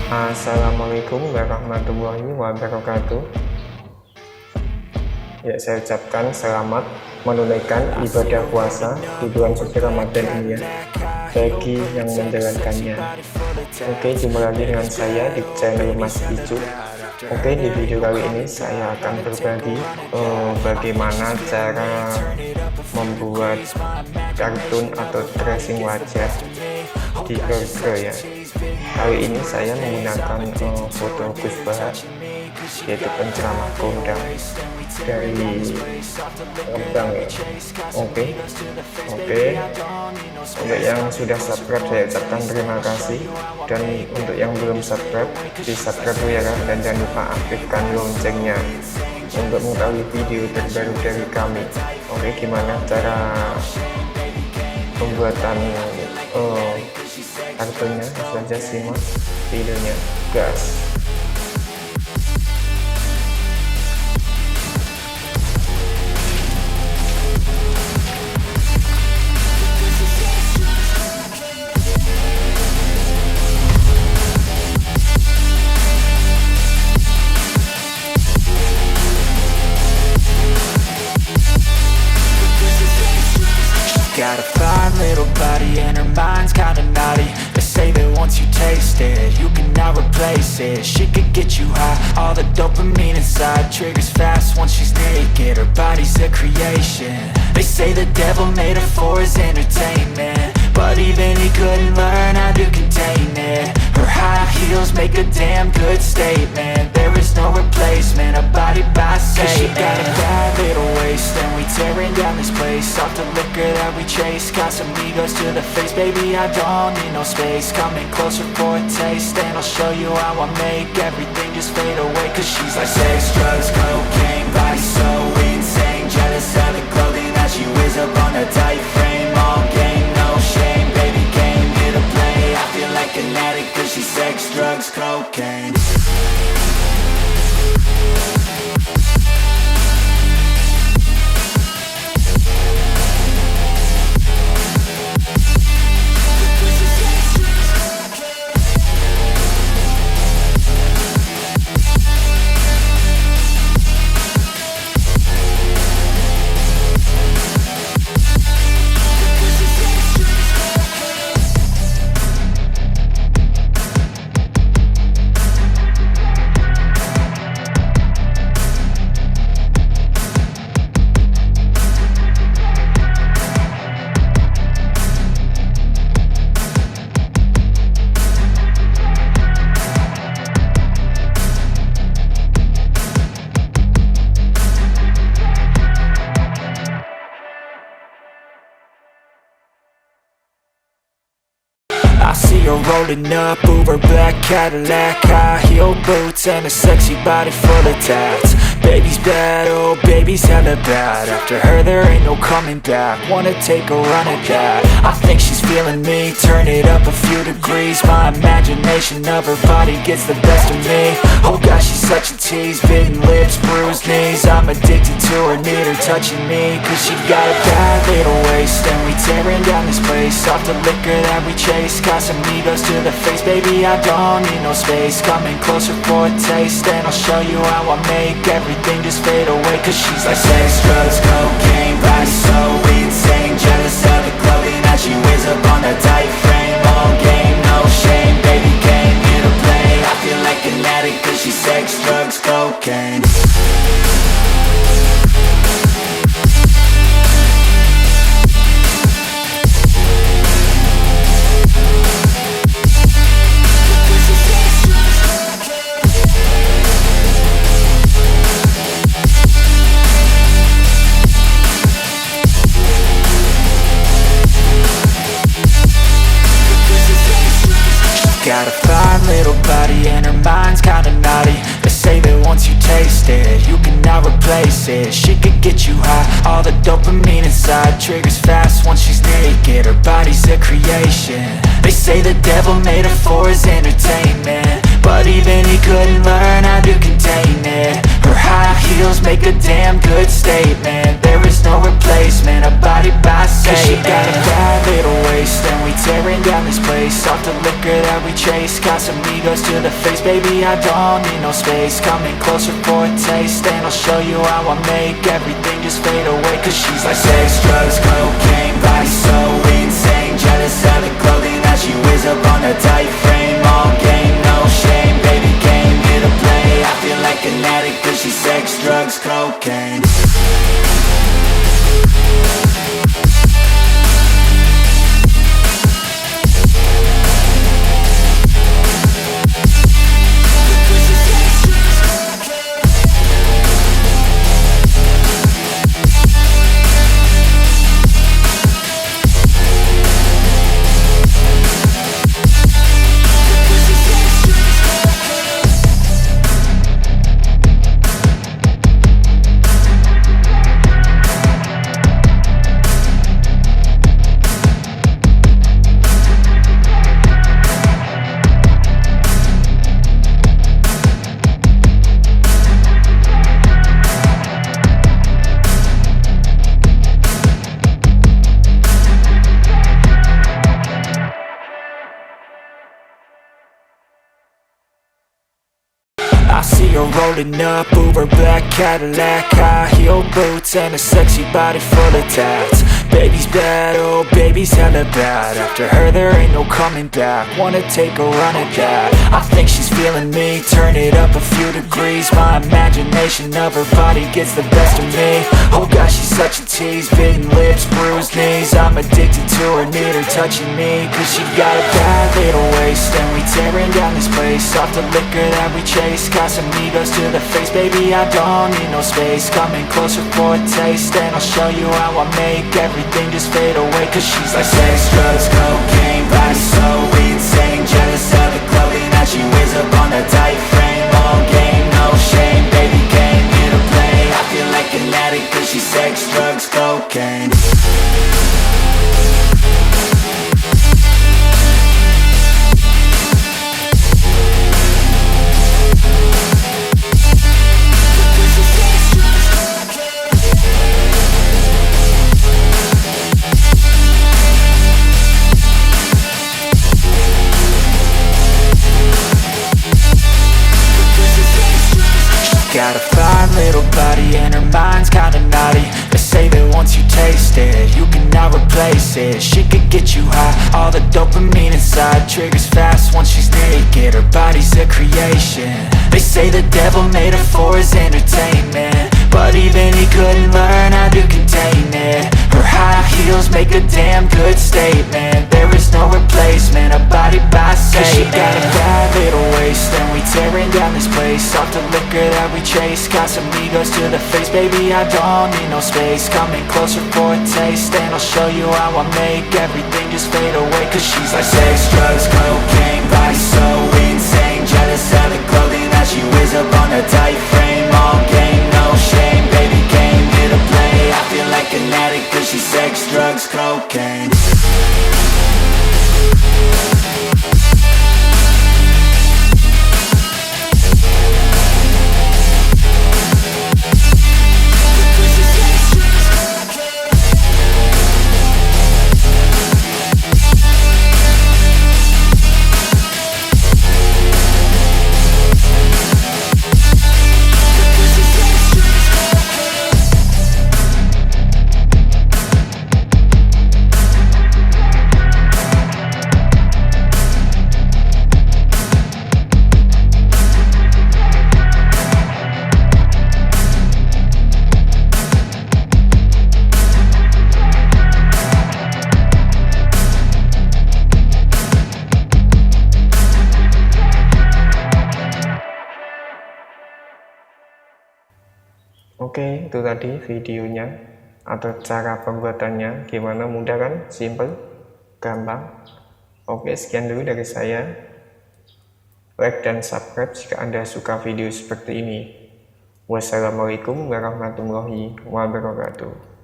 Assalamualaikum warahmatullahi wabarakatuh. Ya, saya ucapkan selamat menunaikan ibadah puasa di bulan suci Ramadan ini ya, bagi yang menjalankannya. Oke, jumpa lagi dengan saya di channel Mas ICUK. Oke, di video kali ini saya akan berbagi bagaimana cara membuat kartun atau tracing wajah di coreldraw ya. Kali ini saya menggunakan foto Gus Baha, yaitu penceramah kondang dari Rembang ya. Oke. Untuk yang sudah subscribe saya ucapkan terima kasih, dan untuk yang belum subscribe di subscribe dulu ya kan, dan jangan lupa aktifkan loncengnya untuk mengetahui video terbaru dari kami. Oke, gimana cara pembuatan kartunya? Saja simak videonya, gas. Got a fine little body and her mind's kinda naughty. They say that once you taste it, you cannot replace it. She could get you high, all the dopamine inside triggers fast once she's naked. Her body's a creation. They say the devil made her for his entertainment, but even he couldn't learn how to contain it. Her high heels make a damn good statement. There is no replacement, a body by Satan. 'Cause she got a bad little waist, and we tearing down this place off the liquor that we chase. Got some egos to the face, baby, I don't need no space. Coming closer for a taste, and I'll show you how I make everything just fade away. 'Cause she's like sex, drugs, cocaine, body so insane. Jealous of the clothing that she wears up on a tight frame. All game, no shame, baby came here to play. I feel like an addict 'cause she's sex, drugs, cocaine. I see her rolling up, Uber black Cadillac, high heel boots and a sexy body full of tats. Baby's bad, oh baby's hella bad. After her there ain't no coming back. Wanna take a run at that? I think she's feeling me. Turn it up a few degrees. My imagination of her body gets the best of me. Oh gosh, she's such a tease. Bitten lips, bruised knees. I'm addicted to her, need her touching me. 'Cause she got a bad little waist, and we tearing down this place off the liquor that we chase. Got some egos to the face, baby, I don't need no space. Coming closer for a taste, and I'll show you how I make everything just fade away. 'Cause she's like sex, drugs, cocaine, body so insane. Jealous of the clothing that she wears up on a tight frame. All game, no shame, baby came here to play. I feel like an addict 'cause she's sex, drugs, cocaine. Got a fine little body and her mind's kinda naughty. They say that once you taste it, you cannot replace it. She could get you high, all the dopamine inside triggers fast once she's naked. Her body's a creation. They say the devil made her for his entertainment, but even he couldn't learn how to contain it. Her high heels make a damn good statement. There is no replacement, a body by Satan. 'Cause she got a bad little waist, and we tearing down this place off the liquor that we chase. Got some egos to the face, baby, I don't need no space. Coming closer for a taste, and I'll show you how I make everything just fade away. Cause she's like sex, drugs, cocaine, body so insane. Jealous of the clothing that she wears up on a tight frame. All game, no shame, baby came here to play. I feel like an addict cause she's sex, drugs, cocaine. I see her rolling up, Uber black Cadillac, high heel boots and a sexy body full of tats. Baby's bad, oh baby's hella bad. After her there ain't no coming back. Wanna take a run at that. I think she's feeling me, turn it up a few degrees. My imagination of her body gets the best of me. Oh gosh, she's such a tease, bitten lips, bruised knees. I'm addicted to her, need her touching me. Cause she got a bad little waist, and we tearing down this place. Off the liquor that we chase, got some egos to the face, baby, I don't need no space. Coming closer for a taste, and I'll show you how I make everything just fade away. Cause she's like sex, drugs, cocaine, body so insane. Jealous of the clothing that she wears up on a tight frame. All game, no shame, baby came here to play. I feel like an addict cause she's sex, drugs, cocaine. Got a fine little body and her mind's kinda naughty. They say that once you taste it, you cannot replace it. She could get you high, all the dopamine inside triggers fast once she's naked. Her body's a creation. They say the devil made her for his entertainment, but even he couldn't learn how to contain it. Her high heels make a damn good statement. There is no replacement, a body by Satan. Cause she got a bad little waist, and we tearing down this place. Off the liquor that we chase, got some egos to the face, baby, I don't need no space. Coming closer for a taste, and I'll show you how I make everything just fade away. Cause she's like sex, drugs, cocaine, body so insane. Jealous of the clothing that she wears up on a tight frame. All game, no shame, baby came here to play. I feel like an addict cause she's sex, drugs, cocaine. Oke, itu tadi videonya atau cara pembuatannya. Gimana, mudah kan? Simple, gampang. Oke, sekian dulu dari saya. Like dan subscribe jika Anda suka video seperti ini. Wassalamualaikum warahmatullahi wabarakatuh.